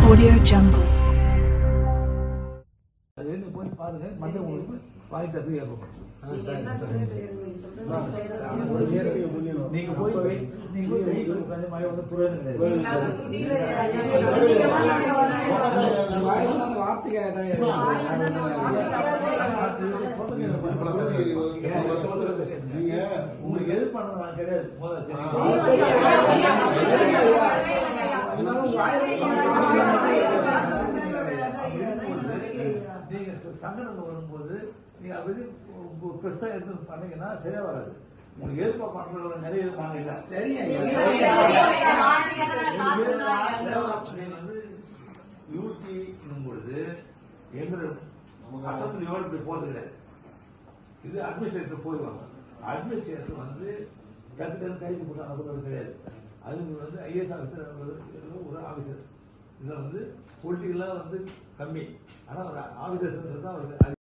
Audio Jungle. போய் பாருங்க Monday உங்களுக்கு வாங்கி தரது ஏற்படும். நீங்க போய் மழை வந்து புரியணும் உங்களுக்கு எது பண்ணணும் கிடையாது. நீங்க சங்கடம் வரும்போது நீங்க அப்படி பெருசா எடுத்து பண்ணீங்கன்னா சரியா வராது. உங்களுக்கு எதிர்ப்பா பண்றவங்க நிறைய இருப்பாங்க. வந்து யூனிவர்சிட்டிங்கும் பொழுது எங்க அசம்பிளியோடு இப்படி போறது கிடையாது. இது அட்மினிஸ்ட்ரேட்டர் போயிடுவாங்க. அட்மினிஸ்ட்ரேட்டர் வந்து டக்கு கைது போட்டு அனுப்புறது கிடையாது. அது வந்து ஐஏஎஸ் ஆஃபீஸர் ஒரு ஆஃபீஸர். இதுல வந்து பொலிட்டிக்கலா வந்து கம்மி. ஆனா ஒரு ஆஃபீஸர் தான்